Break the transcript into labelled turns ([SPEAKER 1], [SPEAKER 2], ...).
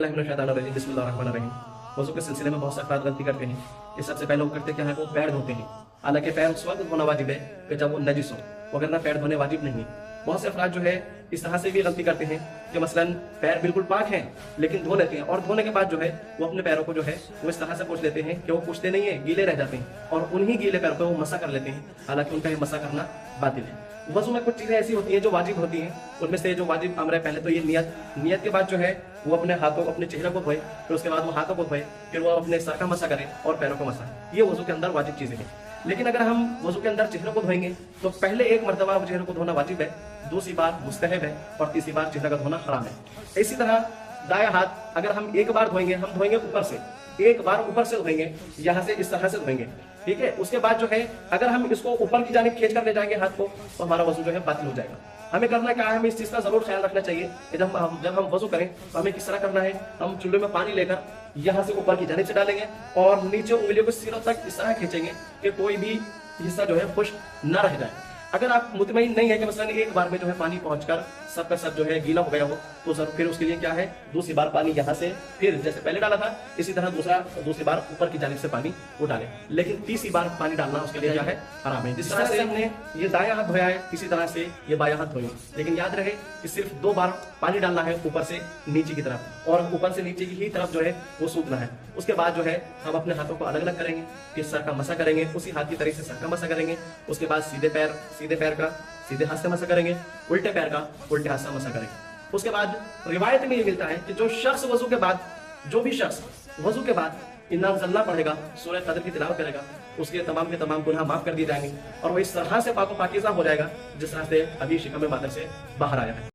[SPEAKER 1] बिस्मिल्लाहिर्रहमानिर्रहीम। वज़ू के सिलसिले में बहुत से अफराद गलती करते हैं कि सबसे पहले वो करते क्या है, वो पैर धोते हैं। हालांकि पैर उस वक्त धोना वाजिब है कि जब वो नजिस हो, वगरना पैर धोने वाजिब नहीं। बहुत से अफराद जो है इस तरह से भी गलती करते हैं कि मसलन पैर बिल्कुल पाक हैं लेकिन धो लेते हैं, और धोने के बाद जो है वो अपने पैरों को जो है वो इस तरह से पोंछ लेते हैं कि वो पोंछते नहीं है, गीले रह जाते हैं और उन्हीं गीले पैरों पर वो मसा कर लेते हैं। हालांकि उनका ये मसा करना बातिल है। वज़ू में कुछ चीज़ें ऐसी होती हैं जो वाजिब होती हैं। उनमें से जो वाजिब अमर है, पहले तो ये नियत के बाद जो है वो अपने हाथों अपने चेहरे को धोए, फिर उसके बाद वो हाथों को धोए, फिर वो अपने सर का मसा करे और पैरों को मसा। ये वज़ू के अंदर वाजिब चीज़ें हैं। लेकिन अगर हम वज़ू के अंदर चेहरे को धोएंगे तो पहले एक मरतबा चेहरे को धोना वाजिब है, दूसरी बार मुस्तहब है और तीसरी बार चेहरे का धोना हराम है। इसी तरह दायां हाथ अगर हम एक बार धोएंगे, हम धोएंगे ऊपर से, एक बार ऊपर से धोएंगे, यहाँ से इस तरह से धोएंगे, ठीक है। उसके बाद जो है अगर हम इसको ऊपर की जानिब खींच कर ले जाएंगे हाथ को तो हमारा वज़ू जो है बातिल हो जाएगा। हमें करना क्या है, हमें इस चीज़ का जरूर ख्याल रखना चाहिए कि जब हम वज़ू करें तो हमें किस तरह करना है। हम चूल्हे में पानी लेकर यहाँ से ऊपर की जानिब से डालेंगे और नीचे उंगलियों को सिरों तक इस तरह खींचेंगे कि कोई भी हिस्सा जो है खुश्क न रह जाए। अगर आप मुतमईन नहीं है कि मसलन एक बार में जो है पानी पहुंचकर सब का सब जो है गीला हो गया हो, तो सर फिर उसके लिए क्या है, दूसरी बार पानी यहाँ से फिर जैसे पहले डाला था इसी तरह दूसरी बार ऊपर की जानिब से पानी उठाले, लेकिन तीसरी बार पानी डालना उसके लिए क्या है, हराम है। जिस तरह से हमने ये दायां हाथ धोया है इसी तरह से ये बायां हाथ धोएंगे, लेकिन याद रहे कि सिर्फ 2 बार पानी डालना है ऊपर से नीचे की तरफ, और ऊपर से नीचे की ही तरफ जो है वो सूखना है। उसके बाद जो है हम अपने हाथों को अलग अलग करेंगे, फिर सर का मसा करेंगे, उसी हाथ की तरह से सर का मसा करेंगे। उसके बाद सीधे पैर का सीधे हाथ से मसा करेंगे, उल्टे पैर का उल्टे हाथ से मसा करेंगे। उसके बाद रिवायत में ये मिलता है कि जो शख्स वज़ू के बाद इन्ना अनज़लना पढ़ेगा, सूरह क़द्र की तिलावत करेगा, उसके तमाम के तमाम गुनाह माफ कर दिए जाएंगे और वो इस तरह से पाक व पाकीज़ा हो जाएगा जिस तरह से अभी शिकम मादर से बाहर आया है।